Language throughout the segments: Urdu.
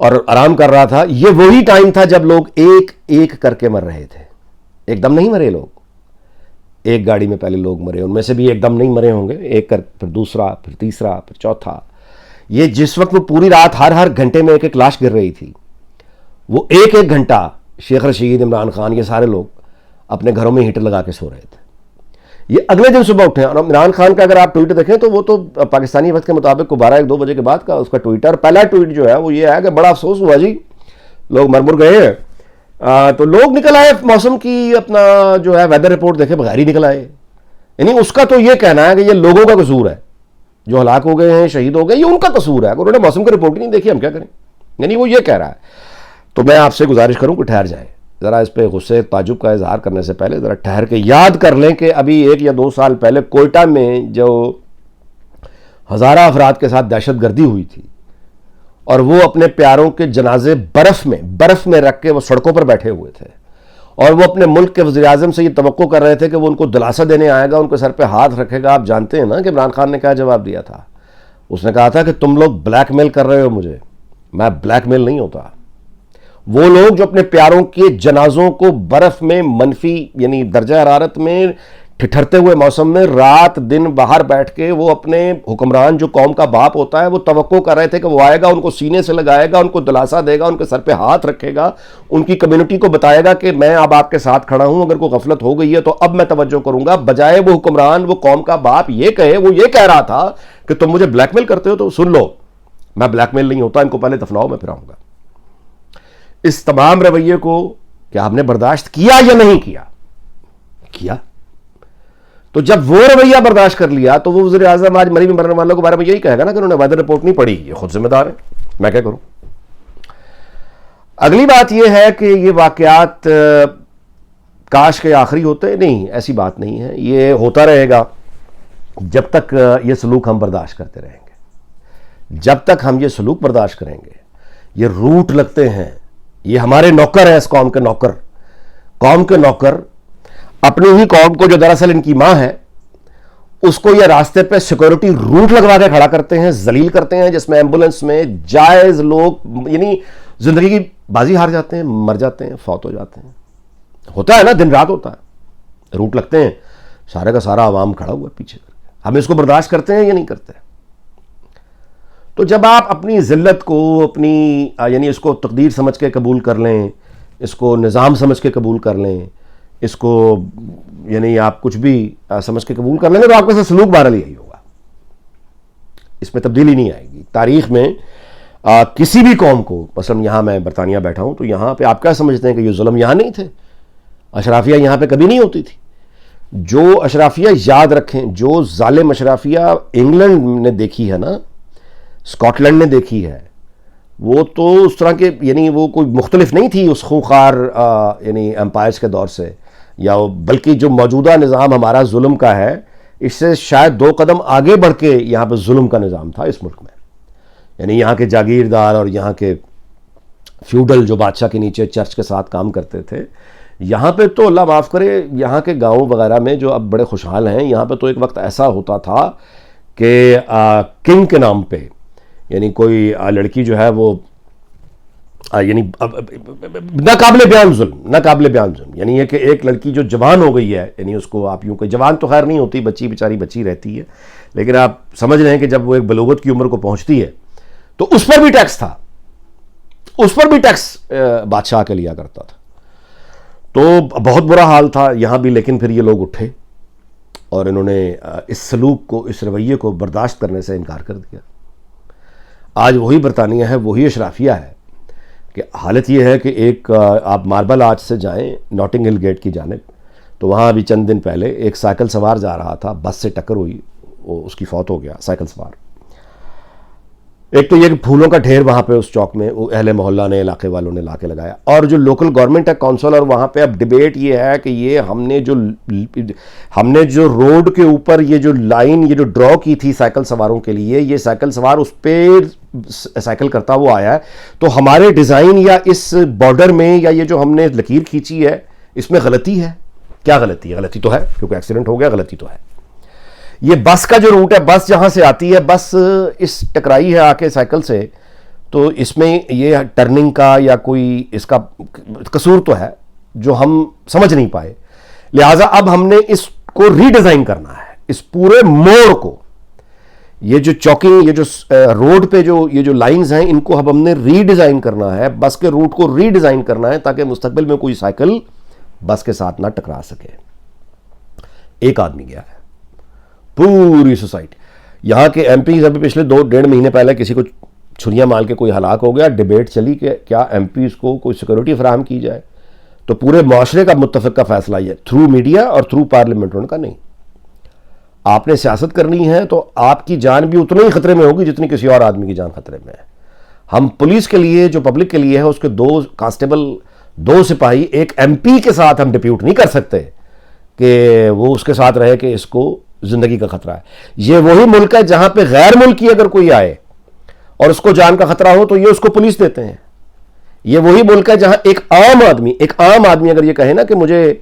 اور آرام کر رہا تھا. یہ وہی ٹائم تھا جب لوگ ایک ایک کر کے مر رہے تھے. ایک دم نہیں مرے لوگ. ایک گاڑی میں پہلے لوگ مرے, ان میں سے بھی ایک دم نہیں مرے ہوں گے, ایک کر پھر دوسرا, پھر تیسرا, پھر چوتھا. یہ جس وقت وہ پوری رات ہر گھنٹے میں ایک ایک لاش گر رہی تھی, وہ ایک ایک گھنٹہ شیخ رشید, عمران خان, یہ سارے لوگ اپنے گھروں میں ہیٹر لگا کے سو رہے تھے. یہ اگلے دن صبح اٹھے. اور عمران خان کا اگر آپ ٹویٹ دیکھیں تو وہ تو پاکستانی وقت کے مطابق 12-1-2 بجے کے بعد کا اس کا ٹویٹ ہے, اور پہلا ٹویٹ جو ہے وہ یہ ہے کہ بڑا افسوس ہوا جی, لوگ مر گئے ہیں. تو لوگ نکل آئے موسم کی اپنا جو ہے ویدر رپورٹ دیکھے بغیر ہی نکل آئے. یعنی اس کا تو یہ کہنا ہے کہ یہ لوگوں کا قصور ہے, جو ہلاک ہو گئے ہیں, شہید ہو گئے, یہ ان کا قصور ہے. انہوں نے موسم کی رپورٹ ہی نہیں دیکھی, ہم کیا کریں. یعنی وہ یہ کہہ رہا ہے. تو میں آپ سے گزارش کروں کہ ٹھہر جائیں ذرا, اس پہ غصے تعجب کا اظہار کرنے سے پہلے ذرا ٹھہر کے یاد کر لیں کہ ابھی 1 یا 2 سال پہلے کوئٹہ میں جو ہزارہ افراد کے ساتھ دہشت گردی ہوئی تھی, اور وہ اپنے پیاروں کے جنازے برف میں رکھ کے وہ سڑکوں پر بیٹھے ہوئے تھے, اور وہ اپنے ملک کے وزیر اعظم سے یہ توقع کر رہے تھے کہ وہ ان کو دلاسا دینے آئے گا, ان کے سر پہ ہاتھ رکھے گا. آپ جانتے ہیں نا کہ عمران خان نے کیا جواب دیا تھا. اس نے کہا تھا کہ تم لوگ بلیک میل کر رہے ہو مجھے. میں بلیک میل نہیں ہوتا. وہ لوگ جو اپنے پیاروں کے جنازوں کو برف میں منفی یعنی درجہ حرارت میں ٹھٹھرتے ہوئے موسم میں رات دن باہر بیٹھ کے وہ اپنے حکمران جو قوم کا باپ ہوتا ہے وہ توقع کر رہے تھے کہ وہ آئے گا, ان کو سینے سے لگائے گا, ان کو دلاسا دے گا, ان کے سر پہ ہاتھ رکھے گا, ان کی کمیونٹی کو بتائے گا کہ میں اب آپ کے ساتھ کھڑا ہوں, اگر کوئی غفلت ہو گئی ہے تو اب میں توجہ کروں گا. بجائے وہ حکمران, وہ قوم کا باپ یہ کہے, وہ یہ کہہ رہا تھا کہ تم مجھے بلیک میل کرتے ہو تو سن لو, میں بلیک میل نہیں ہوتا, ان کو پہلے دفناؤ, میں پھر آؤں گا. اس تمام رویے کو کیا ہم نے برداشت کیا یا نہیں کیا؟ تو جب وہ رویہ برداشت کر لیا تو وہ وزیر اعظم آج مری میں مرنے والوں کے بارے میں یہی کہے گا نا کہ انہوں نے ویدر رپورٹ نہیں پڑھی, یہ خود ذمہ دار ہے, میں کیا کروں. اگلی بات یہ ہے کہ یہ واقعات کاش کے آخری ہوتے, نہیں ایسی بات نہیں ہے. یہ ہوتا رہے گا جب تک یہ سلوک ہم برداشت کرتے رہیں گے. جب تک ہم یہ سلوک برداشت کریں گے, یہ روٹ لگتے ہیں, یہ ہمارے نوکر ہیں, اس قوم کے نوکر اپنی ہی قوم کو جو دراصل ان کی ماں ہے اس کو یہ راستے پہ سیکورٹی روٹ لگوا کے کھڑا کرتے ہیں, ذلیل کرتے ہیں, جس میں ایمبولنس میں جائز لوگ یعنی زندگی کی بازی ہار جاتے ہیں, مر جاتے ہیں, فوت ہو جاتے ہیں. ہوتا ہے نا, دن رات ہوتا ہے. روٹ لگتے ہیں, سارے کا سارا عوام کھڑا ہوا ہے پیچھے. ہم اس کو برداشت کرتے ہیں یا نہیں کرتے؟ تو جب آپ اپنی ذلت کو اپنی یعنی اس کو تقدیر سمجھ کے قبول کر لیں, اس کو نظام سمجھ کے قبول کر لیں, اس کو یعنی آپ کچھ بھی سمجھ کے قبول کر لیں گے تو آپ کے ساتھ سلوک بہرحال یہی ہوگا. اس میں تبدیلی نہیں آئے گی. تاریخ میں کسی بھی قوم کو, مثلا یہاں میں برطانیہ بیٹھا ہوں تو یہاں پہ آپ کیا سمجھتے ہیں کہ یہ ظلم یہاں نہیں تھے؟ اشرافیہ یہاں پہ کبھی نہیں ہوتی تھی. جو اشرافیہ یاد رکھیں, جو ظالم اشرافیہ انگلینڈ نے دیکھی ہے نا, اسکاٹ لینڈ نے دیکھی ہے, وہ تو اس طرح کے یعنی وہ کوئی مختلف نہیں تھی اس خونخوار یعنی امپائرز کے دور سے, یا بلکہ جو موجودہ نظام ہمارا ظلم کا ہے اس سے شاید 2 قدم آگے بڑھ کے یہاں پہ ظلم کا نظام تھا اس ملک میں. یعنی یہاں کے جاگیردار اور یہاں کے فیوڈل جو بادشاہ کے نیچے چرچ کے ساتھ کام کرتے تھے, یہاں پہ تو اللہ معاف کرے, یہاں کے گاؤں وغیرہ میں جو اب بڑے خوشحال ہیں, یہاں پہ تو ایک وقت ایسا ہوتا تھا کہ کنگ کے نام پہ یعنی کوئی لڑکی جو ہے وہ یعنی ناقابل بیان ظلم یعنی یہ کہ ایک لڑکی جو جوان ہو گئی ہے, یعنی اس کو آپ یوں کہ جوان تو خیر نہیں ہوتی, بچی بیچاری بچی رہتی ہے, لیکن آپ سمجھ رہے ہیں کہ جب وہ ایک بلوغت کی عمر کو پہنچتی ہے تو اس پر بھی ٹیکس تھا, اس پر بھی ٹیکس بادشاہ کے لیا کرتا تھا. تو بہت برا حال تھا یہاں بھی. لیکن پھر یہ لوگ اٹھے اور انہوں نے اس سلوک کو, اس رویے کو برداشت کرنے سے انکار کر دیا. آج وہی برطانیہ ہے, وہی اشرافیہ ہے کہ حالت یہ ہے کہ ایک آپ ماربل آرچ سے جائیں ناٹنگ ہل گیٹ کی جانب, تو وہاں ابھی چند دن پہلے ایک سائیکل سوار جا رہا تھا, بس سے ٹکر ہوئی, وہ اس کی فوت ہو گیا سائیکل سوار. ایک تو یہ کہ پھولوں کا ڈھیر وہاں پہ اس چوک میں اہل محلہ نے, علاقے والوں نے لا کے لگایا, اور جو لوکل گورنمنٹ ہے کونسل, اور وہاں پہ اب ڈیبیٹ یہ ہے کہ یہ ہم نے جو روڈ کے اوپر یہ جو لائن یہ جو ڈرا کی تھی سائیکل سواروں کے لیے, یہ سائیکل سوار اس پہ سائیکل کرتا وہ آیا ہے, تو ہمارے ڈیزائن یا اس بارڈر میں یا یہ جو ہم نے لکیر کھینچی ہے اس میں غلطی ہے. کیا غلطی ہے؟ غلطی تو ہے کیونکہ ایکسیڈنٹ ہو گیا, غلطی تو ہے. یہ بس کا جو روٹ ہے, بس جہاں سے آتی ہے, بس اس ٹکرائی ہے آ کے سائیکل سے, تو اس میں یہ ٹرننگ کا یا کوئی اس کا قصور تو ہے جو ہم سمجھ نہیں پائے. لہٰذا اب ہم نے اس کو ری ڈیزائن کرنا ہے, اس پورے موڑ کو, یہ جو چوکنگ, یہ جو روڈ پہ جو یہ جو لائنز ہیں, ان کو اب ہم نے ری ڈیزائن کرنا ہے, بس کے روٹ کو ری ڈیزائن کرنا ہے تاکہ مستقبل میں کوئی سائیکل بس کے ساتھ نہ ٹکرا سکے. ایک آدمی گیا ہے, پوری سوسائٹی, یہاں کے ایم پیز ابھی پچھلے 2-1.5 مہینے پہلے کسی کو چھریاں مال کے کوئی ہلاک ہو گیا, ڈیبیٹ چلی کہ کیا ایم پیز کو کوئی سیکورٹی فراہم کی جائے, تو پورے معاشرے کا متفق کا فیصلہ یہ تھرو میڈیا اور تھرو پارلیمنٹ, ان کا نہیں. آپ نے سیاست کرنی ہے تو آپ کی جان بھی اتنے ہی خطرے میں ہوگی جتنی کسی اور آدمی کی جان خطرے میں ہے. ہم پولیس کے لیے جو پبلک کے لیے ہے, اس کے 2 کانسٹیبل 2 سپاہی ایک ایم پی کے ساتھ ہم ڈپیوٹ نہیں کر سکتے کہ وہ اس کے ساتھ رہے کہ اس کو زندگی کا خطرہ ہے. یہ وہی ملک ہے جہاں پہ غیر ملکی اگر کوئی آئے اور اس کو جان کا خطرہ ہو تو یہ اس کو پولیس دیتے ہیں. یہ وہی ملک ہے جہاں ایک عام آدمی اگر یہ کہے نا کہ مجھے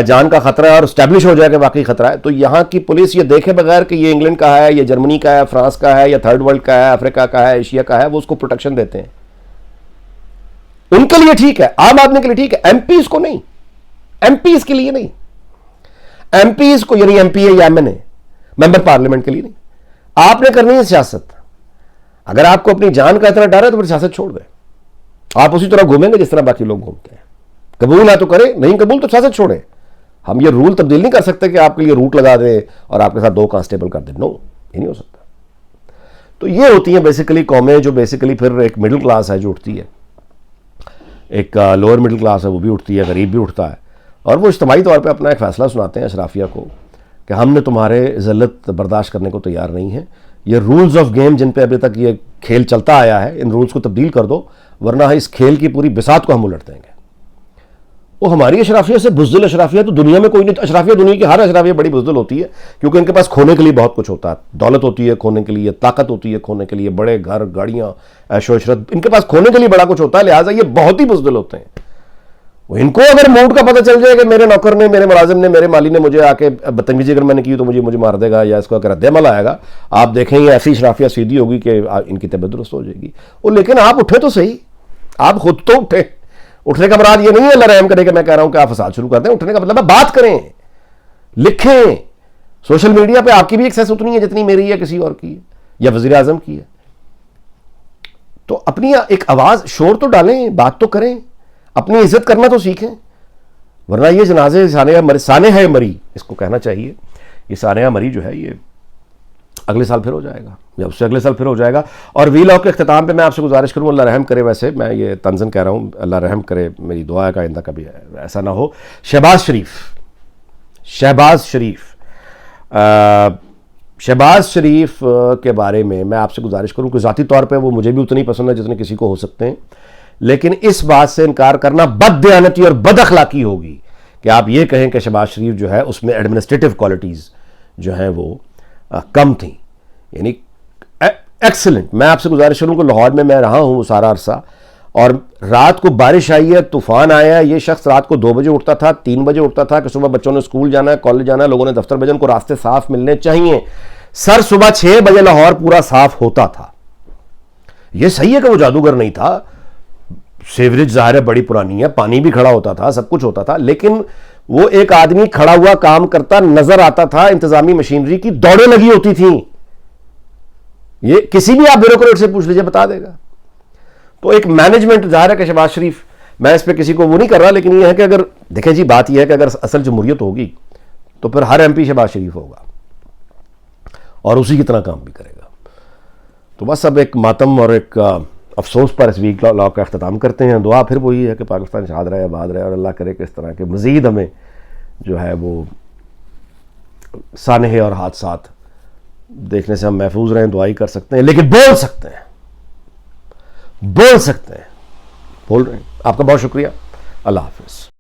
جان کا خطرہ ہے اور اسٹیبلش ہو جائے کہ واقعی خطرہ ہے, تو یہاں کی پولیس یہ دیکھے بغیر کہ یہ انگلینڈ کا ہے, یہ جرمنی کا ہے, فرانس کا ہے, یا تھرڈ ورلڈ کا ہے, افریقہ کا ہے, ایشیا کا ہے, وہ اس کو پروٹیکشن دیتے ہیں. ان کے لیے ٹھیک ہے, عام آدمی کے لیے ٹھیک ہے, ایم پیز کو نہیں, ایم پیز کے لیے نہیں. ایم پیز کو یعنی ایم پی اے یا ایم این اے ممبر پارلیمنٹ کے لیے نہیں. آپ نے کرنی ہے سیاست. اگر آپ کو اپنی جان کا اتنا ڈر ہے تو پھر سیاست چھوڑ دیں. آپ اسی طرح گھومیں گے جس طرح باقی لوگ گھومتے ہیں. قبول ہے تو کریں, نہیں قبول تو سیاست چھوڑیں. ہم یہ رول تبدیل نہیں کر سکتے کہ آپ کے لیے روٹ لگا دیں اور آپ کے ساتھ 2 کانسٹیبل کر دیں. نو, یہ نہیں ہو سکتا. تو یہ ہوتی ہیں بیسیکلی قومیں جو بیسیکلی پھر ایک مڈل کلاس ہے جو اٹھتی ہے, ایک لوور مڈل کلاس ہے وہ بھی اٹھتی ہے, غریب بھی اٹھتا ہے, اور وہ اجتماعی طور پہ اپنا ایک فیصلہ سناتے ہیں اشرافیہ کو کہ ہم نے تمہارے ذلت برداشت کرنے کو تیار نہیں ہیں. یہ رولز آف گیم جن پہ ابھی تک یہ کھیل چلتا آیا ہے, ان رولز کو تبدیل کر دو ورنہ اس کھیل کی پوری بساط کو ہم الٹ دیں گے. وہ ہماری اشرافیہ سے بزدل اشرافیہ تو دنیا میں کوئی نہیں. اشرافیہ دنیا کی ہر اشرافیہ بڑی بزدل ہوتی ہے کیونکہ ان کے پاس کھونے کے لیے بہت کچھ ہوتا ہے. دولت ہوتی ہے کھونے کے لیے, طاقت ہوتی ہے کھونے کے لیے, بڑے گھر, گاڑیاں, عیش و عشرت, ان کے پاس کھونے کے لیے بڑا کچھ ہوتا ہے. لہٰذا یہ بہت ہی بزدل ہوتے ہیں. ان کو اگر موڈ کا پتہ چل جائے کہ میرے نوکر نے, میرے ملازم نے, میرے مالی نے مجھے آ کے بدتمیزی اگر میں نے کی تو مجھے مار دے گا یا اس کو اگر رد عمل آئے گا, آپ دیکھیں یہ ایسی اشرافیہ سیدھی ہوگی کہ ان کی طبیعت درست ہو جائے گی. لیکن آپ اٹھے تو صحیح, آپ خود تو اٹھے. اٹھنے کا مراد یہ نہیں ہے اللہ رحم کرے کہ میں کہہ رہا ہوں کہ آپ فساد شروع کر دیں. اٹھنے کا مطلب ہے بات کریں, لکھیں. سوشل میڈیا پہ آپ کی بھی ایکسیس اتنی ہے جتنی میری ہے, کسی اور کی ہے, یا وزیر اعظم کی ہے. تو اپنی ایک آواز, شور تو ڈالیں, بات تو کریں, اپنی عزت کرنا تو سیکھیں. ورنہ یہ جنازے سانحہ مری اس کو کہنا چاہیے, یہ سانحہ مری جو ہے یہ اگلے سال پھر ہو جائے گا یا اس سے اگلے سال پھر ہو جائے گا. اور وی لاگ کے اختتام پہ میں آپ سے گزارش کروں, اللہ رحم کرے, ویسے میں یہ طنزاً کہہ رہا ہوں, اللہ رحم کرے, میری دعا ہے کہ آئندہ کبھی ایسا نہ ہو. شہباز شریف کے بارے میں آپ سے گزارش کروں کہ ذاتی طور پہ وہ مجھے بھی اتنی پسند ہے جتنے کسی کو ہو سکتے ہیں, لیکن اس بات سے انکار کرنا بد دیانتی اور بد اخلاقی ہوگی کہ آپ یہ کہیں کہ شہباز شریف جو ہے اس میں ایڈمنسٹریٹو کوالٹیز جو ہیں وہ کم تھیں. یعنی ایکسلنٹ. میں آپ سے گزارش کروں کہ لاہور میں رہا ہوں وہ سارا عرصہ, اور رات کو بارش آئی ہے, طوفان آیا ہے, یہ شخص رات کو 2 بجے اٹھتا تھا, 3 بجے اٹھتا تھا کہ صبح بچوں نے اسکول جانا ہے, کالج جانا ہے, لوگوں نے دفتر بھیجنا, کو راستے صاف ملنے چاہیے. سر صبح 6 بجے لاہور پورا صاف ہوتا تھا. یہ صحیح ہے کہ وہ جادوگر نہیں تھا, سیوریج ظاہر ہے بڑی پرانی ہے, پانی بھی کھڑا ہوتا تھا, سب کچھ ہوتا تھا, لیکن وہ ایک آدمی کھڑا ہوا کام کرتا نظر آتا تھا. انتظامی مشینری کی دوڑیں لگی ہوتی تھیں. یہ کسی بھی آپ بیوروکریٹ سے پوچھ لیجئے, بتا دے گا. تو ایک مینجمنٹ, ظاہر ہے کہ شہباز شریف, میں اس پہ کسی کو وہ نہیں کر رہا, لیکن یہ ہے کہ اگر دیکھیں جی, بات یہ ہے کہ اگر اصل جمہوریت ہوگی تو پھر ہر ایم پی شہباز شریف ہوگا اور اسی کی طرح کام بھی کرے گا. تو بس اب ایک ماتم اور ایک افسوس پر اس ویک لاگ کا اختتام کرتے ہیں. دعا پھر وہی ہے کہ پاکستان شاد رہے, آباد رہے, اور اللہ کرے کہ اس طرح کے مزید ہمیں جو ہے وہ سانحے اور حادثات دیکھنے سے ہم محفوظ رہیں. دعائی کر سکتے ہیں, لیکن بول سکتے ہیں, بول رہے ہیں. آپ کا بہت شکریہ. اللہ حافظ.